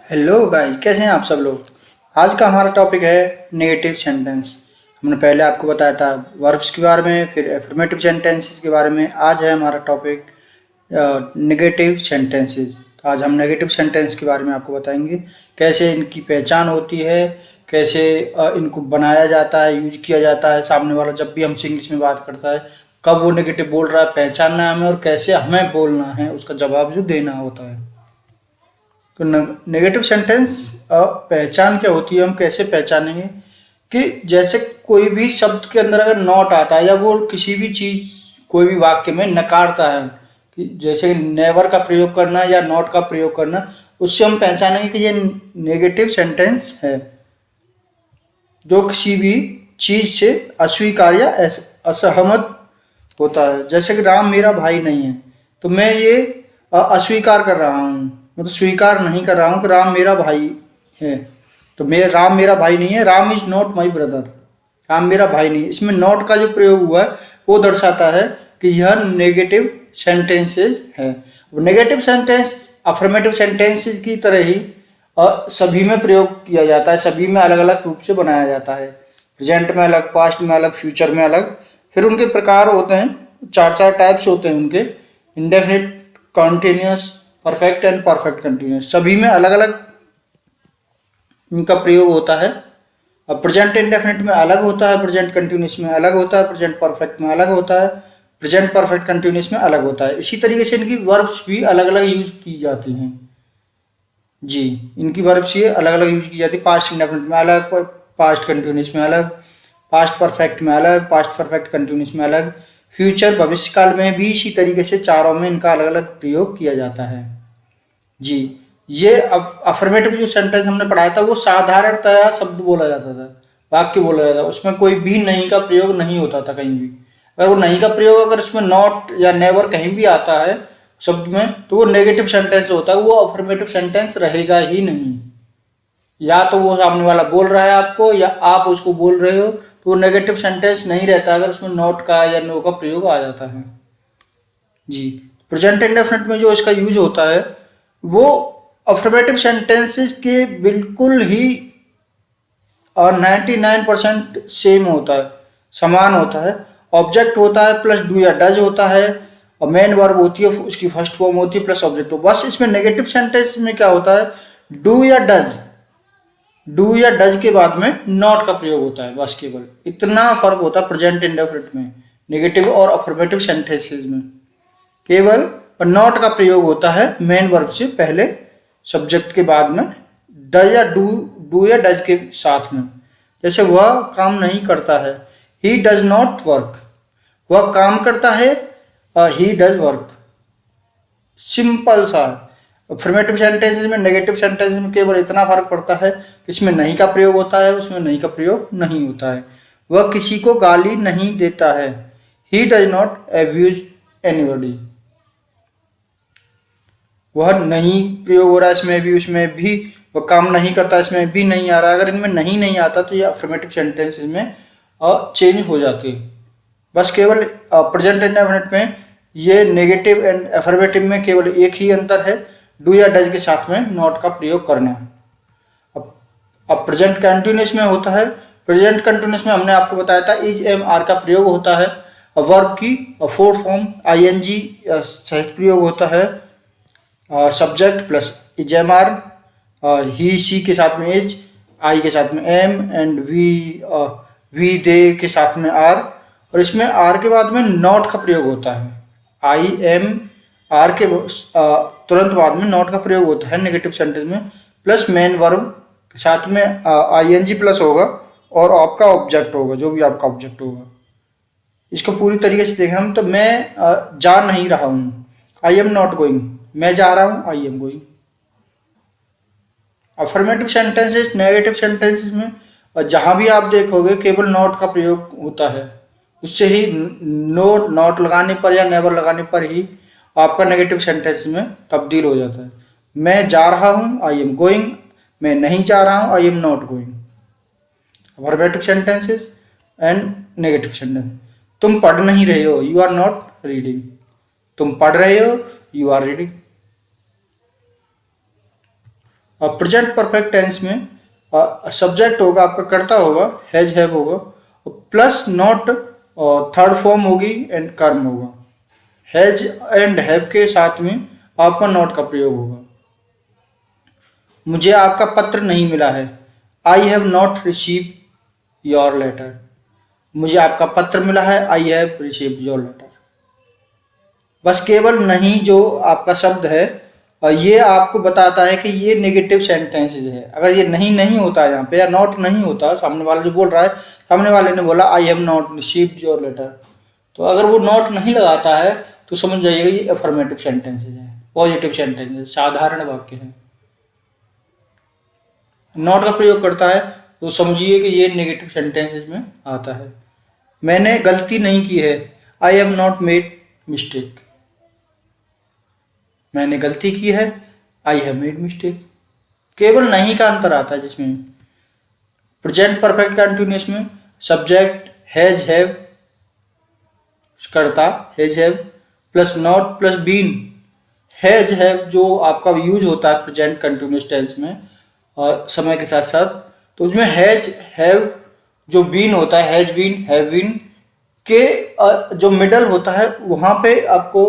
Hello guys, कैसे हैं आप सब लोग। आज का हमारा टॉपिक है नेगेटिव सेंटेंस। हमने पहले आपको बताया था वर्ब्स के बारे में, फिर एफर्मेटिव सेंटेंसेस के बारे में। आज है हमारा टॉपिक नेगेटिव सेंटेंसेस। तो आज हम नेगेटिव सेंटेंस के बारे में आपको बताएंगे, कैसे इनकी पहचान होती है, कैसे इनको बनाया जाता है, यूज किया जाता है। सामने वाला जब भी हमसे इंग्लिश में बात करता है, कब वो नेगेटिव बोल रहा है पहचानना है हमें, और कैसे हमें बोलना है, उसका जवाब जो देना होता है। तो नेगेटिव सेंटेंस पहचान क्या होती है, हम कैसे पहचानेंगे कि जैसे कोई भी शब्द के अंदर अगर नॉट आता है, या वो किसी भी चीज कोई भी वाक्य में नकारता है, कि जैसे नेवर का प्रयोग करना या नॉट का प्रयोग करना, उससे हम पहचानेंगे कि ये नेगेटिव सेंटेंस है, जो किसी भी चीज से अस्वीकार या असहमत होता है। जैसे कि राम मेरा भाई नहीं है, तो मैं ये अस्वीकार कर रहा हूँ, मतलब स्वीकार नहीं कर रहा हूँ कि राम मेरा भाई है। तो राम मेरा भाई नहीं है, Ram is not my brother. Ram मेरा भाई नहीं है, इसमें नॉट का जो प्रयोग हुआ है वो दर्शाता है कि यह नेगेटिव सेंटेंसेस है। नेगेटिव सेंटेंस अफर्मेटिव सेंटेंसेस की तरह ही सभी में प्रयोग किया जाता है, सभी में अलग अलग रूप से बनाया जाता है। प्रेजेंट में अलग, पास्ट में अलग, फ्यूचर में अलग। फिर उनके प्रकार होते हैं, चार चार टाइप्स होते हैं उनके। Indefinite, continuous, perfect and perfect continuous. सभी में अलग अलग इनका प्रयोग होता है। अब प्रेजेंट इंडेफिनिट में अलग होता है, प्रेजेंट कंटिन्यूस में अलग होता है, प्रेजेंट परफेक्ट में अलग होता है, प्रेजेंट परफेक्ट कंटिन्यूस में अलग होता है। इसी तरीके से इनकी वर्ब्स भी अलग अलग यूज की जाती हैं। जी, इनकी वर्ब्स ये अलग अलग यूज की जाती है। पास्ट इंडेफिनिट में अलग, पास्ट कंटिन्यूस में अलग, पास्ट परफेक्ट में अलग, पास्ट परफेक्ट कंटिन्यूस में अलग, फ्यूचर भविष्य काल में भी इसी तरीके से चारों में इनका अलग अलग प्रयोग किया जाता है। जी, ये अफर्मेटिव जो सेंटेंस हमने पढ़ाया था वो साधारणतया शब्द बोला जाता था, वाक्य बोला जाता था, उसमें कोई भी नहीं का प्रयोग नहीं होता था कहीं भी। अगर वो नहीं का प्रयोग अगर उसमें नॉट या नेवर कहीं भी आता है शब्द में, तो वो नेगेटिव सेंटेंस होता है, वो अफर्मेटिव सेंटेंस रहेगा ही नहीं। या तो वो सामने वाला बोल रहा है आपको, या आप उसको बोल रहे हो, तो वो नेगेटिव सेंटेंस नहीं रहता अगर उसमें नॉट का या नो का प्रयोग आ जाता है। जी, प्रेजेंट इंडेफिनिट में जो इसका यूज होता है वो अफर्मेटिव सेंटेंसेस के बिल्कुल ही 99% सेम होता है, समान होता है। ऑब्जेक्ट होता है प्लस डू या डज होता है, और मेन वर्ब होती है, उसकी फर्स्ट फॉर्म होती है प्लस ऑब्जेक्ट। बस इसमें नेगेटिव सेंटेंस में क्या होता है, डू या डज, डू या डज के बाद में नॉट का प्रयोग होता है। बस केवल इतना फर्क होता है प्रेजेंट इंडेफिनिट में, नेगेटिव और अफर्मेटिव सेंटेंसेस में। केवल नॉट का प्रयोग होता है मेन वर्ब से पहले, सब्जेक्ट के बाद में, डज या डू या डज के साथ में। जैसे वह काम नहीं करता है, ही डज नॉट वर्क। वह काम करता है, ही डज वर्क। सिंपल सा। अफर्मेटिव सेंटेंसेस में, नेगेटिव सेंटेंसेस में केवल इतना फर्क पड़ता है कि इसमें नहीं का प्रयोग होता है, उसमें नहीं का प्रयोग नहीं होता है। वह किसी को गाली नहीं देता है, he does not abuse anybody. वह नहीं प्रयोग हो रहा है इसमें भी, उसमें भी। वह काम नहीं करता, इसमें भी नहीं आ रहा। अगर इनमें नहीं नहीं आता तो ये अफर्मेटिव सेंटेंसेस में चेंज हो जाती है। बस केवल प्रेजेंट इंडेफिनिट में ये नेगेटिव एंड अफर्मेटिव में केवल एक ही अंतर है, डू या डज के साथ में नॉट का प्रयोग करना। अब प्रेजेंट कंटिन्यूस में होता है। प्रेजेंट कंटिन्यूस में हमने आपको बताया था इज एम आर का प्रयोग होता है। वर्ब की फोर्थ फॉर्म आईएनजी सहित प्रयोग होता है। Subject plus is am are, he सी के साथ में इज, आई के साथ में एम, एंड वी दे के साथ में आर। और इसमें आर के बाद में नॉट का प्रयोग होता है। आई एम आर के तुरंत बाद में नॉट का प्रयोग होता है नेगेटिव सेंटेंस में, प्लस मेन वर्ब के साथ में आईएनजी प्लस होगा, और आपका ऑब्जेक्ट होगा, जो भी आपका ऑब्जेक्ट होगा। इसको पूरी तरीके से देखें हम तो मैं जा नहीं रहा हूँ, आई एम नॉट गोइंग। मैं जा रहा हूँ, I am going. Affirmative sentences, negative sentences में जहां भी आप देखोगे केवल नॉट का प्रयोग होता है। उससे ही नॉट लगाने पर या नेवर लगाने पर ही आपका नेगेटिव सेंटेंस में तब्दील हो जाता है। मैं जा रहा हूँ, आई एम गोइंग। मैं नहीं जा रहा हूँ, I am not going. Affirmative sentences and negative sentence. तुम पढ़ नहीं रहे हो, यू आर नॉट रीडिंग। तुम पढ़ रहे हो, यू आर रीडिंग। और प्रेजेंट परफेक्ट टेंस में सब्जेक्ट होगा आपका, कर्ता होगा, हैज हैव होगा, प्लस नॉट थर्ड फॉर्म होगी एंड कर्म होगा। हैज एंड हैव के साथ में आपका नॉट का प्रयोग होगा। मुझे आपका पत्र नहीं मिला है, I have not receive your letter. मुझे आपका पत्र मिला है, I have receive your letter. बस केवल नहीं जो आपका शब्द है ये आपको बताता है कि ये नेगेटिव सेंटेंसेज है। अगर ये नहीं नहीं होता है यहाँ पे, या नॉट नहीं होता, सामने वाला जो बोल रहा है, सामने वाले ने बोला I have not received your letter, तो अगर वो नॉट नहीं लगाता है तो समझ जाइएगा ये अफर्मेटिव सेंटेंसेज है, पॉजिटिव सेंटेंसेज, साधारण वाक्य है। नॉट का प्रयोग करता है तो समझिए कि ये नेगेटिव सेंटेंसेज में आता है। मैंने गलती नहीं की है, I have not made mistake. मैंने गलती की है, आई हैव मेड मिस्टेक। केवल नहीं का अंतर आता है, जिसमें प्रेजेंट परफेक्ट कंटिन्यूअस में सब्जेक्ट हैज हैव, कर्ता has have, plus not plus been. Has have जो आपका यूज होता है प्रेजेंट कंटिन्यूअस टेंस में और समय के साथ साथ, तो उसमें हैज हैव जो बीन होता है, हैज बीन हैव बीन के जो मिडल होता है वहाँ पे आपको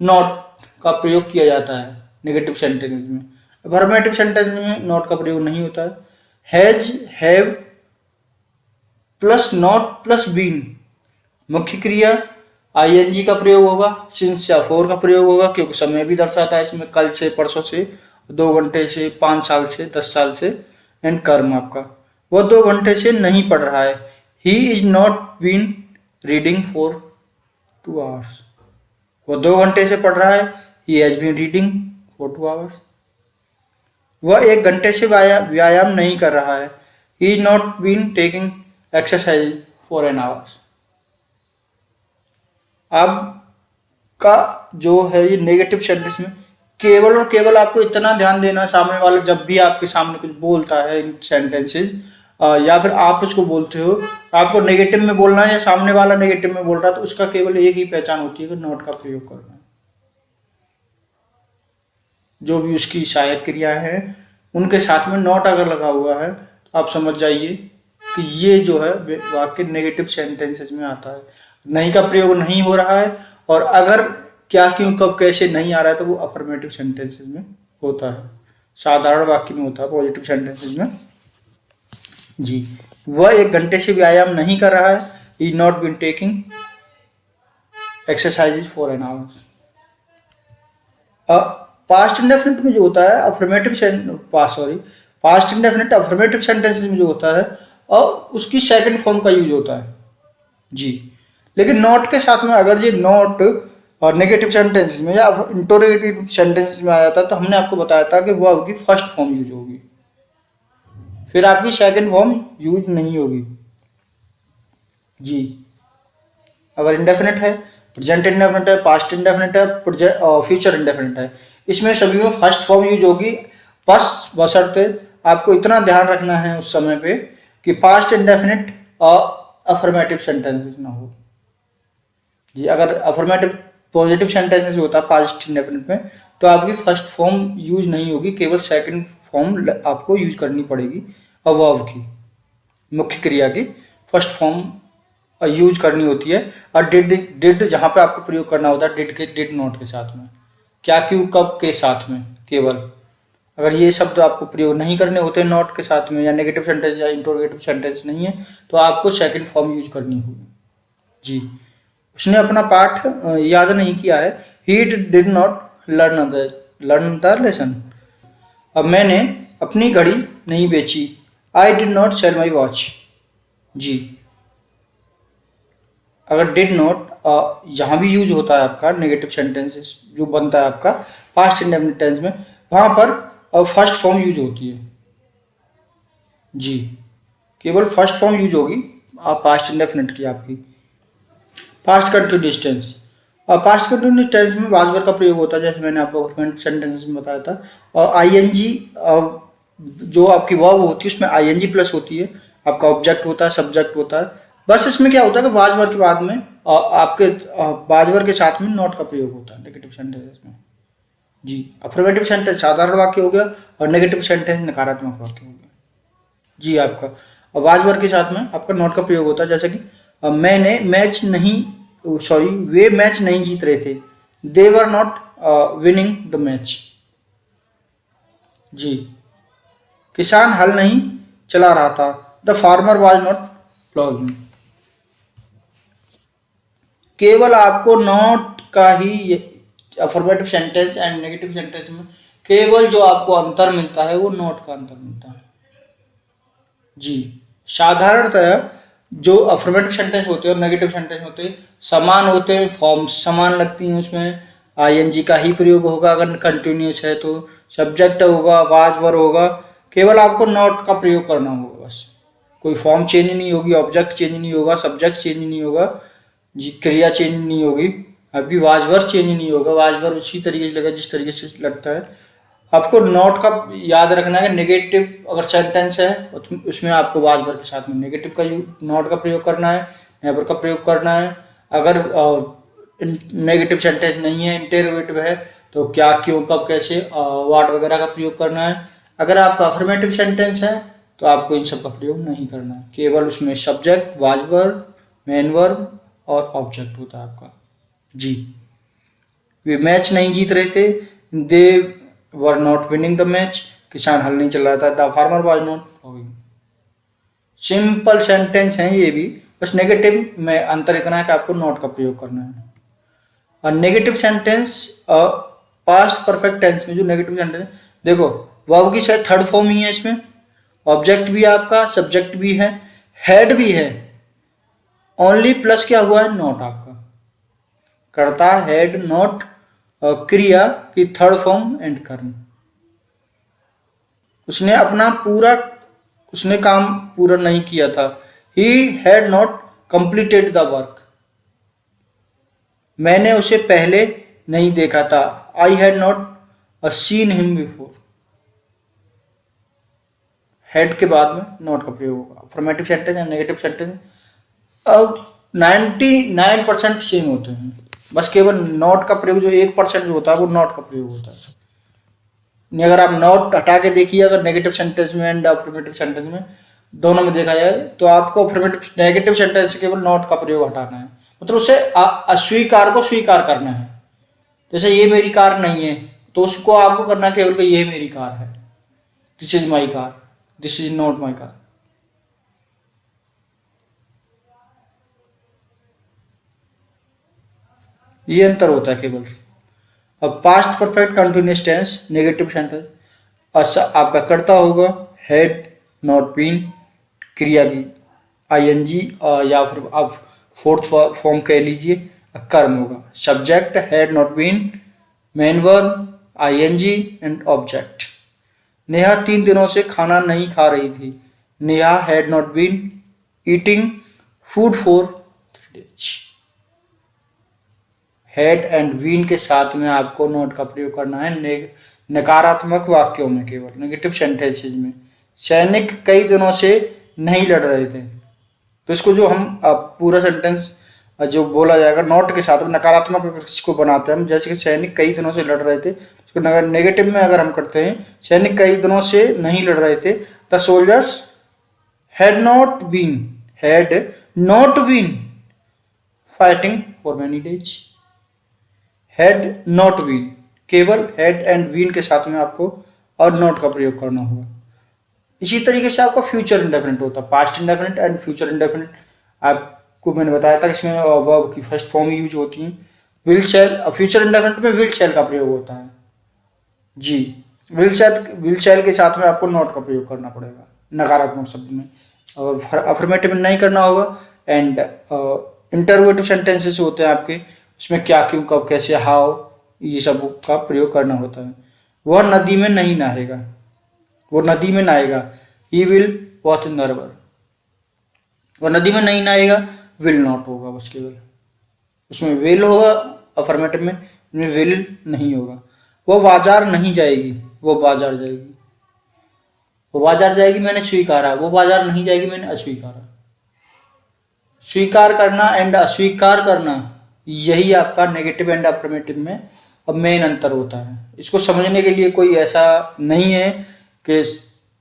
नॉट का प्रयोग किया जाता है नेगेटिव सेंटेंस में। अफर्मेटिव सेंटेंस में नॉट का प्रयोग नहीं होता है। Has have plus not plus been, मुख्य क्रिया आईएनजी का प्रयोग होगा, सिंस या फॉर का प्रयोग होगा, क्योंकि समय भी दर्शाता है इसमें, कल से, परसों से, 2 घंटे से, 5 साल से, 10 साल से। एंड कर्म आपका, वह 2 घंटे से नहीं पढ़ रहा है, he is not been reading for 2 hours. वह 2 घंटे से पढ़ रहा है, he has been reading for 2 hours. वह 1 घंटे से व्यायाम नहीं कर रहा है, he is not been taking exercise for an hours. अब का जो है ये नेगेटिव सेंटेंस में केवल और केवल आपको इतना ध्यान देना, सामने वाला जब भी आपके सामने कुछ बोलता है इन सेंटेंसेज, या फिर आप उसको बोलते हो, आपको नेगेटिव में बोलना है या सामने वाला नेगेटिव में बोल रहा है, तो उसका केवल एक ही पहचान होती है कि नॉट का प्रयोग करना। जो भी उसकी सहायक क्रिया है उनके साथ में नॉट अगर लगा हुआ है तो आप समझ जाइए कि ये जो है वाक्य नेगेटिव सेंटेंसेज में आता है। नहीं का प्रयोग नहीं हो रहा है, और अगर क्या, क्यों, कब, कैसे नहीं आ रहा है तो वो अफर्मेटिव सेंटेंसेज में होता है, साधारण वाक्य में होता है, पॉजिटिव सेंटेंसेज में। जी, वह 1 घंटे से व्यायाम नहीं कर रहा है, he not been taking exercise for an hours. Past indefinite में जो होता है पास्ट इंडेफिनिट अफर्मेटिव सेंटेंसेस में जो होता है और उसकी सेकंड फॉर्म का यूज होता है। जी, लेकिन नॉट के साथ में अगर ये नॉट और नेगेटिव सेंटेंसेस में या इंटरोगेटिव सेंटेंसेस में आ जाता है तो हमने आपको बताया था कि वो आपकी फर्स्ट फॉर्म यूज होगी, फिर आपकी सेकंड फॉर्म यूज नहीं होगी। जी, अगर इंडेफिनिट है, प्रेजेंट इंडेफिनिट है, पास्ट इंडेफिनिट है, फ्यूचर इंडेफिनिट है, इसमें सभी में फर्स्ट फॉर्म यूज होगी। बस बशर्ते आपको इतना ध्यान रखना है उस समय पे कि पास्ट इंडेफिनिट अफर्मेटिव सेंटेंसेस ना हो। जी, अगर अफर्मेटिव पॉजिटिव सेंटेंसेस होता है पास्ट इंडेफिनिट में तो आपकी फर्स्ट फॉर्म यूज नहीं होगी, केवल सेकंड फॉर्म आपको यूज करनी पड़ेगी। वर्ब की, मुख्य क्रिया की फर्स्ट फॉर्म यूज करनी होती है, और डिड जहाँ पे आपको प्रयोग करना होता है डिड नॉट के साथ में, क्या, क्यों, कब के साथ में। केवल अगर ये शब्द आपको प्रयोग नहीं करने होते नॉट के साथ में, या नेगेटिव सेंटेंस या इंटरोगेटिव सेंटेंस नहीं है, तो आपको सेकंड फॉर्म यूज करनी होगी। जी, उसने अपना पाठ याद नहीं किया है, he did not learn the lesson. अब मैंने अपनी घड़ी नहीं बेची, I did not sell my watch. जी, अगर डिड नॉट जहाँ भी यूज होता है आपका नेगेटिव सेंटेंसेस जो बनता है आपका पास्ट इंडेफिनिट टेंस में, वहाँ पर फर्स्ट फॉर्म यूज होती है। जी, केवल फर्स्ट फॉर्म यूज होगी पास्ट इंडेफिनिट की आपकी। पास्ट कंटिन्यूअस टेंस, और पास्ट कंटिन्यूअस टेंस में वाज वर्ब का प्रयोग होता है, जैसे मैंने आपको सेंटेंसेस में बताया था। और आईएनजी जो आपकी वर्ब होती है उसमें आईएनजी प्लस होती है, आपका ऑब्जेक्ट होता है, सब्जेक्ट होता है। बस इसमें क्या होता है कि वाज वर्ब के बाद में आपके वाज वर्ब के साथ में नॉट का प्रयोग होता है नेगेटिव सेंटेंसेस में। जी, अफर्मेटिव सेंटेंस साधारण वाक्य हो गया और नेगेटिव सेंटेंस नकारात्मक वाक्य हो गया। जी, आपका आवाज वर्ग के साथ में आपका नॉट का प्रयोग होता है, जैसे कि मैंने मैच नहीं, सॉरी, वे मैच नहीं जीत रहे थे, they were not winning the match. जी, किसान हल नहीं चला रहा था, the farmer was not ploughing. केवल आपको नॉट का ही affirmative sentence and negative sentence में केवल जो आपको अंतर मिलता है वो नॉट का अंतर मिलता है। जी, साधारणतः जो अफर्मेटिव सेंटेंस होते हैं और नेगेटिव सेंटेंस होते हैं समान होते हैं, फॉर्म्स समान लगती हैं, उसमें आईएनजी का ही प्रयोग होगा अगर कंटिन्यूस है तो, सब्जेक्ट होगा, वाज वर होगा, केवल आपको नॉट का प्रयोग करना होगा बस। कोई फॉर्म चेंज नहीं होगी, ऑब्जेक्ट चेंज नहीं होगा, सब्जेक्ट चेंज नहीं होगा, जी, क्रिया चेंज नहीं होगी, आपकी वाज वर चेंज नहीं होगा, वाज वर उसी तरीके से लगेगा जिस तरीके से लगता है। आपको नॉट का याद रखना है कि नेगेटिव अगर सेंटेंस है उसमें आपको वाज वर के साथ में नेगेटिव का नॉट का प्रयोग करना है, नेवर का प्रयोग करना है। अगर नेगेटिव सेंटेंस नहीं है, इंटेरोगेटिव है, तो क्या, क्यों, कब, कैसे, व्हाट वगैरह का प्रयोग करना है। अगर आपका अफर्मेटिव सेंटेंस है तो आपको इन सब का प्रयोग नहीं करना है, केवल उसमें subject, was verb, main verb और ऑब्जेक्ट होता है आपका। जी, वे मैच नहीं जीत रहे थे, they were not winning the match, किसान हल नहीं चल रहा था, the farmer was not ploughing. Simple sentence हैं ये भी, बस नेगेटिव में अंतर इतना है कि आपको नॉट का प्रयोग करना है। और negative sentence past perfect tense में जो नेगेटिव सेंटेंस, देखो वर्ब की शायद थर्ड फॉर्म ही है इसमें, ऑब्जेक्ट भी आपका, सब्जेक्ट भी है, हेड भी है, ओनली प्लस क्या हुआ है, नॉट आपका कर्ता, हेड, नॉट, क्रिया की थर्ड फॉर्म एंड कर्म। उसने अपना पूरा, उसने काम पूरा नहीं किया था, he had not completed the work. मैंने उसे पहले नहीं देखा था, I had not seen him before. Head के बाद में नॉट का प्रयोग होगा। अफर्मेटिव सेंटेंस या नेगेटिव सेंटेंस अब 99% सेम होते हैं, बस केवल नॉट का प्रयोग जो 1% जो होता है वो नॉट का प्रयोग होता है। नहीं, अगर आप नॉट हटा के देखिए, अगर नेगेटिव सेंटेंस में एंड अफर्मेटिव सेंटेंस में दोनों में देखा जाए तो आपको अफर्मेटिव नेगेटिव सेंटेंस से केवल नॉट का प्रयोग हटाना है, मतलब उससे अस्वीकार को स्वीकार करना है। जैसे ये मेरी कार नहीं है तो उसको आपको करना है केवल कि ये मेरी कार है, this is my car, this is not my car. ये अंतर होता है केवल। अब past perfect continuous tense negative sentence आपका कर्ता होगा, हैड नॉट बीन, क्रिया की आईएनजी, या फिर आप फोर्थ फॉर्म कह लीजिए कर्म होगा, subject had not been, main verb, ING and object. Neha 3 दिनों से खाना नहीं खा रही थी, नेहा had not been eating food for 3 days। Had and been के साथ में आपको नॉट का प्रयोग करना है नकारात्मक वाक्यों में, केवल नेगेटिव सेंटेंसेज में। सैनिक कई दिनों से नहीं लड़ रहे थे, तो इसको जो हम पूरा सेंटेंस जो बोला जाएगा नॉट के साथ में नकारात्मक इसको बनाते हैं हम, जैसे कि सैनिक कई दिनों से लड़ रहे थे, इसको नेगेटिव में अगर हम करते हैं, सैनिक कई दिनों से नहीं लड़ रहे थे, the soldiers had not been fighting for many days. Had not been, केवल हैड एंड बीन के साथ में आपको और नॉट का प्रयोग करना होगा। इसी तरीके से आपका फ्यूचर इंडेफिनिट होता है, past indefinite and future indefinite. आपको मैंने बताया था इसमें वर्ब की फर्स्ट फॉर्म यूज होती है, विल शैल। फ्यूचर इंडेफिनिट में विल शैल का प्रयोग होता है। जी, विल शैल के साथ में आपको नॉट का प्रयोग करना पड़ेगा नकारात्मक शब्द में, और अफर्मेटिव में नहीं करना होगा। एंड इंटरोगेटिव सेंटेंसेस होते हैं आपके, उसमें क्या, क्यों, कब, कैसे, हाउ, ये सब का प्रयोग करना होता है। वह नदी में नहीं नहाएगा, वो नदी में नहाएगा, he will watch in the river. वो नदी में नहीं नहाएगा, विल नॉट होगा बस केवल, उसमें विल होगा अफर्मेटिव में विल नहीं होगा। वो बाजार नहीं जाएगी, वो बाजार जाएगी। वो बाजार जाएगी मैंने स्वीकारा, वो बाजार नहीं जाएगी मैंने अस्वीकारा। स्वीकार करना एंड अस्वीकार करना, यही आपका नेगेटिव एंड अफर्मेटिव में और मेन अंतर होता है। इसको समझने के लिए कोई ऐसा नहीं है कि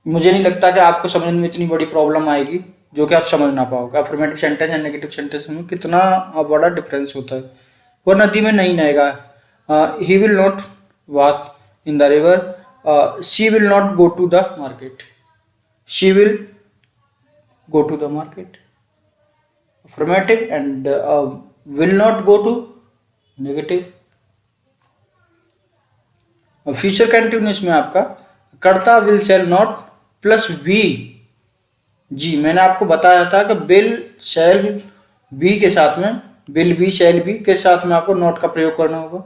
मुझे नहीं लगता कि आपको समझने में इतनी बड़ी प्रॉब्लम आएगी जो कि आप समझ ना पाओगे। अफर्मेटिव सेंटेंस या नेगेटिव सेंटेंस में कितना बड़ा डिफरेंस होता है। वो नदी में नहीं नहाएगा, he will not walk in the river, she will not go to the market, she will go to the market. Affirmative and will not go to negative. Future continuous में आपका करता will shall not plus be. जी मैंने आपको बताया था कि will shall be के साथ में, विल बी शैल बी के साथ में आपको नॉट का प्रयोग करना होगा।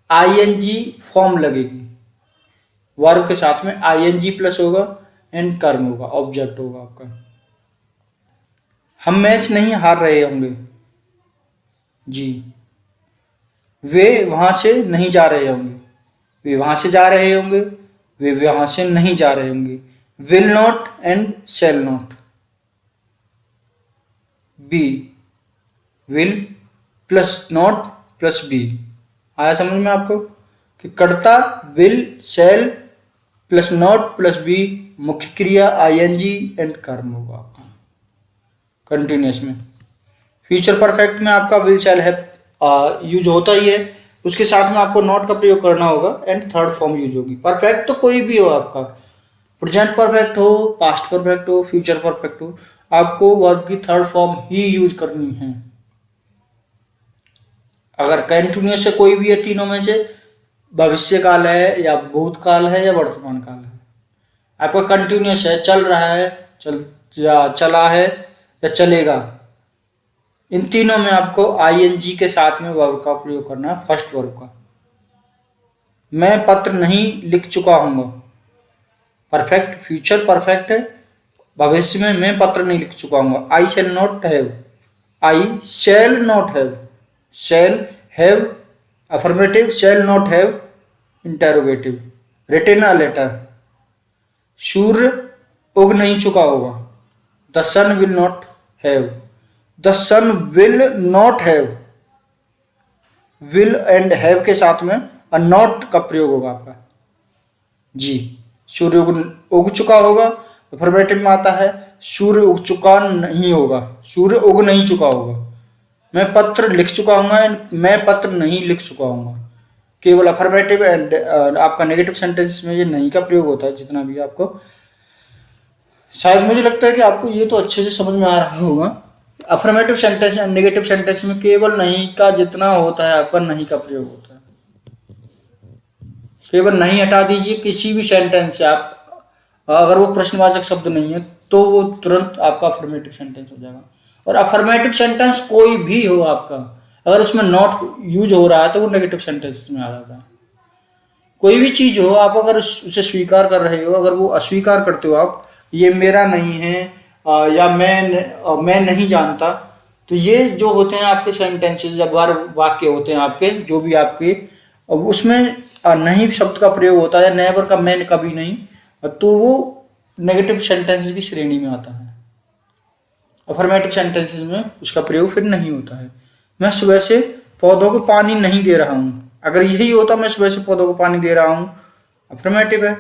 आईएनजी फॉर्म लगेगी, वर्ब के साथ में आईएनजी प्लस होगा एंड कर्म होगा, ऑब्जेक्ट होगा आपका। हम मैच नहीं हार रहे होंगे। जी वे वहां से नहीं जा रहे होंगे, वे वहां से जा रहे होंगे, वे वहां से नहीं जा रहे होंगे। Will not and shall not. Be will plus not plus be. आया समझ में आपको कि कर्ता will shall plus not plus be, मुख्य क्रिया आईएनजी एंड कर्म होगा आपका कंटिन्यूस में। फ्यूचर परफेक्ट में आपका विल शैल हैव यूज होता ही है, उसके साथ में आपको नॉट का प्रयोग करना होगा एंड थर्ड फॉर्म यूज होगी। परफेक्ट तो कोई भी हो आपका, प्रेजेंट परफेक्ट हो, पास्ट परफेक्ट हो, फ्यूचर परफेक्ट हो, आपको वर्ब की थर्ड फॉर्म ही यूज करनी है। अगर कंटिन्यूस से कोई भी है तीनों में से, भविष्य काल है या भूतकाल है या वर्तमान काल है, आपका कंटिन्यूस है, चल रहा है, चला है या चलेगा, इन तीनों में आपको आईएनजी के साथ में वर्ब का प्रयोग करना है, फर्स्ट वर्ब का। मैं पत्र नहीं लिख चुका हूँगा, परफेक्ट फ्यूचर परफेक्ट है, भविष्य में मैं पत्र नहीं लिख चुका हूँगा। I shall not have, I shall not have, shall have affirmative, shall not have interrogative. Written a letter, सूर्य उग नहीं चुका होगा, the sun will not have, the sun will not have, will and have के साथ में a not का प्रयोग होगा आपका। जी सूर्य उग चुका होगा, अफर्मेटिव में आता है, सूर्य उग चुका नहीं होगा, सूर्य उग नहीं चुका होगा। मैं पत्र लिख चुका हूँ, मैं पत्र नहीं लिख चुका हूँ, केवल अफर्मेटिव एंड आपका नेगेटिव सेंटेंस में ये नहीं का प्रयोग होता है। जितना भी आपको शायद मुझे लगता है कि आपको ये तो अच्छे से समझ में आ रहा होगा। Affirmative sentence and negative sentence में केवल नहीं का जितना होता है आपका नहीं का प्रयोग होता है। केवल नहीं हटा दीजिए किसी भी सेंटेंस से आप, अगर वो प्रश्नवाचक शब्द नहीं है तो वो तुरंत आपका अफर्मेटिव सेंटेंस हो जाएगा। और अफर्मेटिव सेंटेंस कोई भी हो आपका, अगर उसमें नॉट यूज हो रहा है तो वो नेगेटिव सेंटेंस में आ जाता है। कोई भी चीज हो, आप अगर उसे स्वीकार कर रहे हो, अगर वो अस्वीकार करते हो आप, ये मेरा नहीं है या मैं नहीं जानता, तो ये जो होते हैं आपके सेंटेंसेस, जब वाक्य होते हैं आपके, जो भी आपके, उसमें नहीं शब्द का प्रयोग होता है, नेवर का मैन कभी नहीं, तो वो नेगेटिव सेंटेंसेस की श्रेणी में आता है। अफर्मेटिव सेंटेंसेस में उसका प्रयोग फिर नहीं होता है। मैं सुबह से पौधों को पानी नहीं दे रहा हूँ, अगर यही होता मैं सुबह से पौधों को पानी दे रहा हूँ, अफर्मेटिव है,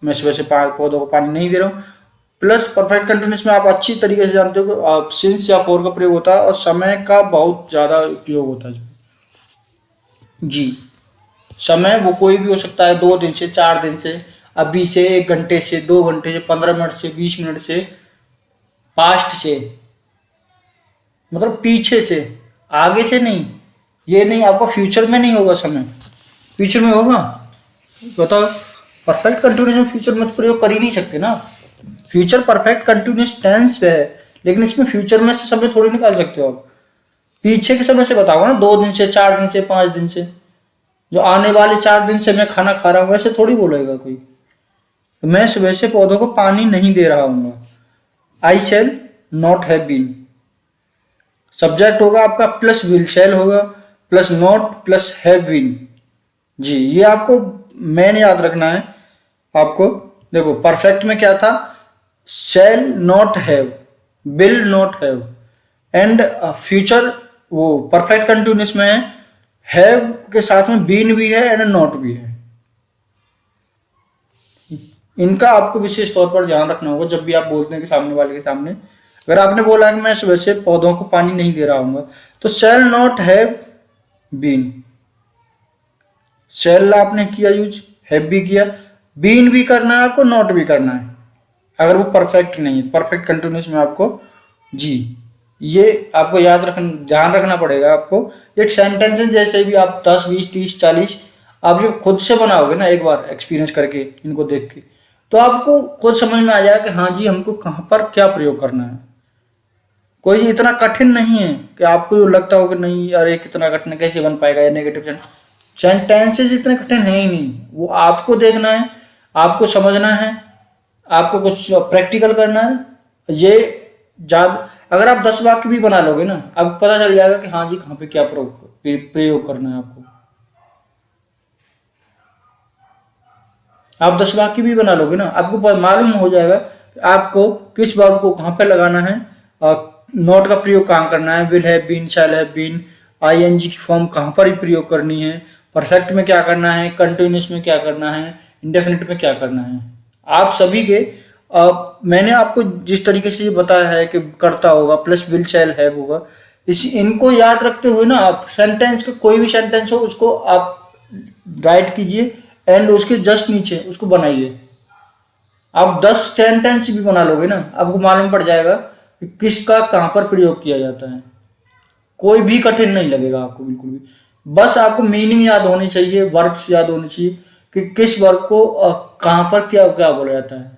मैं सुबह से पौधों को पानी नहीं दे रहा हूँ। प्लस परफेक्ट कंटिन्यूस में आप अच्छी तरीके से जानते हो कि सिंस या फॉर का प्रयोग होता है और समय का बहुत ज़्यादा उपयोग होता है। जी समय वो कोई भी हो सकता है, 2 दिन से, 4 दिन से, अभी से, 1 घंटे से, 2 घंटे से, 15 मिनट से, 20 मिनट से, पास्ट से, मतलब पीछे से, आगे से नहीं। ये नहीं, आपका फ्यूचर में नहीं होगा समय, फ्यूचर में होगा? बताओ, परफेक्ट कंटिन्यूस में फ्यूचर में प्रयोग कर ही नहीं सकते ना। फ्यूचर परफेक्ट कंटिन्यूस टेंस है, लेकिन इसमें फ्यूचर में से समय थोड़ी निकाल सकते हो आप। पीछे के समय से बताओ ना, 2 दिन से, 4 दिन से, 5 दिन से, जो आने वाले 4 दिन से मैं खाना खा रहा हूँ, वैसे थोड़ी बोलेगा कोई। तो मैं सुबह से पौधों को पानी नहीं दे रहा हूँ, I shall not have been. Subject होगा आपका प्लस विल शैल होगा plus not plus have been. जी ये आपको मैन याद रखना है आपको। देखो परफेक्ट में क्या था, शैल not have, will not have, and future वो परफेक्ट कंटिन्यूस में है, हैव के साथ में बीन भी है एंड नॉट भी है। इनका आपको विशेष तौर पर ध्यान रखना होगा जब भी आप बोलते हैं कि सामने वाले के सामने। अगर आपने बोला कि मैं सुबह से पौधों को पानी नहीं दे रहा हूँ, तो शैल नॉट हैव बीन। शैल आपने किया यूज, हैव भी किया, बीन भी करना है आपको, नॉट भी करना है। अगर वो परफेक्ट नहीं है, परफेक्ट कंटिन्यूस में आपको जी, ये आपको याद रखना, ध्यान रखना पड़ेगा आपको। ये सेंटेंसेस जैसे भी आप 10 20 30 40 आप जो खुद से बनाओगे ना, एक बार एक्सपीरियंस करके इनको देख के, तो आपको खुद समझ में आ जाएगा कि हाँ जी हमको कहाँ पर क्या प्रयोग करना है। कोई इतना कठिन नहीं है कि आपको जो लगता हो कि नहीं अरे कितना कठिन कैसे बन पाएगा या नेगेटिव सेंटेंसेस इतने कठिन है ही नहीं। वो आपको देखना है, आपको समझना है, आपको कुछ प्रैक्टिकल करना है। ये ज्यादा अगर आप 10 वाक्य भी बना लोगे ना, आपको पता चल जाएगा कि हाँ जी कहाँ पे क्या प्रयोग करना है आपको। आप 10 वाक्य भी बना लोगे ना, आपको मालूम हो जाएगा कि आपको किस वर्ब को कहाँ पे लगाना है, नोट का प्रयोग कहाँ करना है, will have been, shall have been, ING की फॉर्म कहाँ पर ही प्रयोग करनी है, परफेक्ट में क्या करना है, कंटिन्यूस में क्या करना है, इंडेफिनिट में क्या करना है। आप सभी के मैंने आपको जिस तरीके से ये बताया है कि करता होगा प्लस विल शैल हैव होगा, इनको याद रखते हुए ना आप सेंटेंस के कोई भी सेंटेंस हो उसको आप राइट कीजिए एंड उसके जस्ट नीचे उसको बनाइए। आप 10 सेंटेंस भी बना लोगे ना, आपको मालूम पड़ जाएगा कि किसका कहाँ पर प्रयोग किया जाता है। कोई भी कठिन नहीं लगेगा आपको बिल्कुल भी। बस आपको मीनिंग याद होनी चाहिए, वर्ब्स याद होनी चाहिए कि किस वर्ब को कहाँ पर क्या क्या बोला जाता है।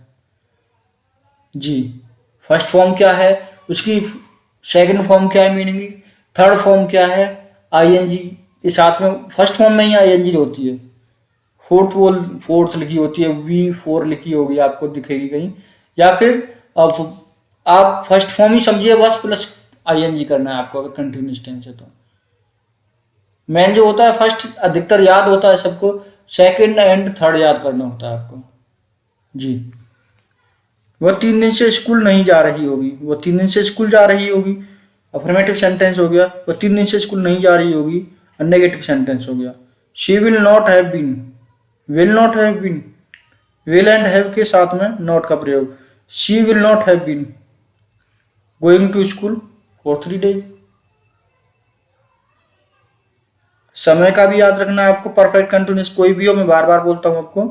जी, फर्स्ट फॉर्म क्या है उसकी, सेकंड फॉर्म क्या है मीनिंग की, थर्ड फॉर्म क्या है, आईएनजी के साथ में फर्स्ट फॉर्म में ही आईएनजी होती है, फोर्थ लिखी होती है, वी फोर लिखी होगी आपको दिखेगी कहीं, या फिर आप फर्स्ट फॉर्म ही समझिए बस, प्लस आईएनजी करना है आपको अगर कंटिन्यूस टेंस है तो। मेन जो होता है फर्स्ट अधिकतर याद होता है सबको, सेकंड एंड थर्ड याद करना होता है आपको। जी, वह 3 दिन से स्कूल नहीं जा रही होगी, वो 3 दिन से स्कूल जा रही होगी, अफर्मेटिव सेंटेंस हो गया। वो 3 दिन से स्कूल नहीं जा रही होगी, नेगेटिव सेंटेंस हो गया। She will not have been, will not have been, will and have के साथ में नॉट का प्रयोग। She will not have been going to school for 3 days। समय का भी याद रखना है आपको, परफेक्ट कंटिन्यूस कोई भी हो, मैं बार बार बोलता हूँ आपको,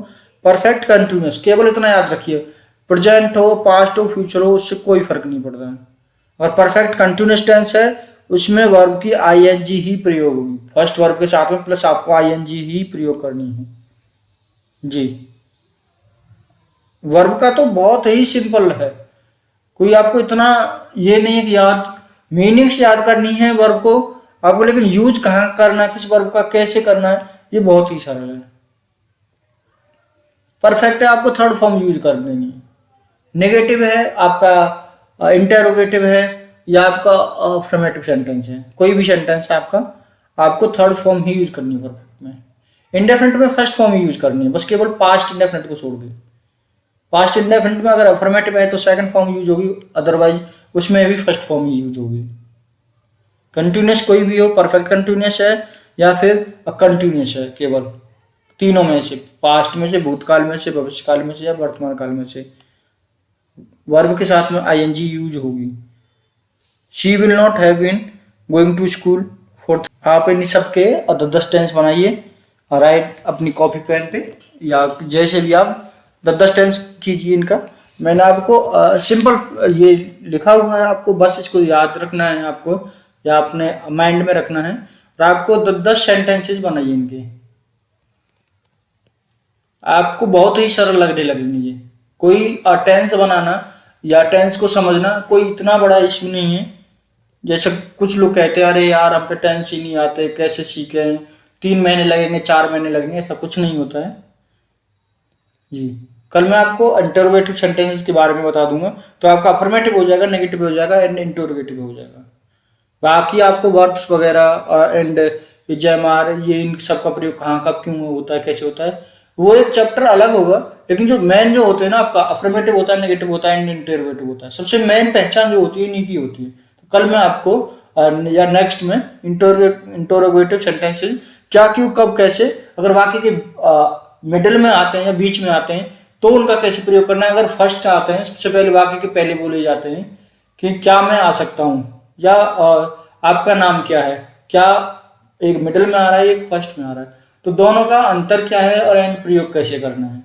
परफेक्ट कंटिन्यूस केवल इतना याद रखिए, प्रेजेंट हो पास्ट हो फ्यूचर हो उससे कोई फर्क नहीं पड़ता है। और परफेक्ट कंटिन्यूस टेंस है उसमें वर्ब की आईएनजी ही प्रयोग होगी, फर्स्ट वर्ब के साथ में प्लस आपको आईएनजी ही प्रयोग करनी है। जी, वर्ब का तो बहुत ही सिंपल है, कोई आपको इतना ये नहीं है कि याद मीनिंग से याद करनी है वर्ब को आपको, लेकिन यूज कहाँ करना है, किस वर्ब का कैसे करना है, ये बहुत ही सरल है। परफेक्ट है आपको थर्ड फॉर्म यूज कर देनी है, नेगेटिव है आपका इंटेरोगेटिव है, या आपका अफर्मेटिव सेंटेंस है, कोई भी सेंटेंस है आपका, आपको थर्ड फॉर्म ही यूज करनी है परफेक्ट में। इंडेफिनिट में फर्स्ट फॉर्म ही यूज करनी है, बस केवल पास्ट इंडेफिनिट को छोड़ के। पास्ट इंडेफिनिट में अगर अफर्मेटिव है तो सेकंड फॉर्म यूज होगी, अदरवाइज उसमें भी फर्स्ट फॉर्म ही यूज होगी। कंटिन्यूस कोई भी हो, परफेक्ट कंटिन्यूस है या फिर कंटिन्यूस है, केवल तीनों में से, पास्ट में से, भूतकाल में से, भविष्यकाल में से या वर्तमान काल में से वर्ब के साथ में आईएनजी यूज होगी। She will not have been going to school for. आप इन सब के 10 टेंस बनाइए, राइट अपनी कॉपी पेन पे या जैसे भी आप 10 टेंस कीजिए इनका। मैंने आपको सिंपल ये लिखा हुआ है, आपको बस इसको याद रखना है आपको, या अपने माइंड में रखना है, और आपको 10 सेंटेंसेस बनाइए इनके, आपको बहुत ही सरल लगने लगेंगे ये। कोई टेंस बनाना या टेंस को समझना कोई इतना बड़ा इश्यू नहीं है। जैसे कुछ लोग कहते हैं अरे यार हम पे टेंस ही नहीं आते कैसे सीखे, 3 महीने लगेंगे 4 महीने लगेंगे, ऐसा कुछ नहीं होता है जी। कल मैं आपको इंटरोगेटिव सेंटेंसेस के बारे में बता दूंगा, तो आपका अफर्मेटिव हो जाएगा, नेगेटिव हो जाएगा एंड इंटरोगेटिव हो जाएगा। बाकी आपको वर्ब्स वगैरह एंड जेएमआर ये इन सब का प्रयोग कहाँ कब क्यों होता है कैसे होता है वो एक चैप्टर अलग होगा, लेकिन जो मेन जो होते हैं ना आपका अफर्मेटिव होता है, नेगेटिव होता है एंड इंटरोगेटिव होता है, सबसे मेन पहचान जो होती है इन्हीं की होती है। तो कल मैं आपको या नेक्स्ट में इंटरोगेटिव सेंटेंसेस क्या, क्यों, कब, कैसे, अगर वाक्य के मिडिल में आते हैं या बीच में आते हैं तो उनका कैसे प्रयोग करना है। अगर फर्स्ट आते हैं, सबसे पहले वाक्य के पहले बोले जाते हैं कि क्या मैं आ सकता हूँ, या आपका नाम क्या है, क्या एक मिडिल में आ रहा है, एक फर्स्ट में आ रहा है, तो दोनों का अंतर क्या है और एंड प्रयोग कैसे करना है।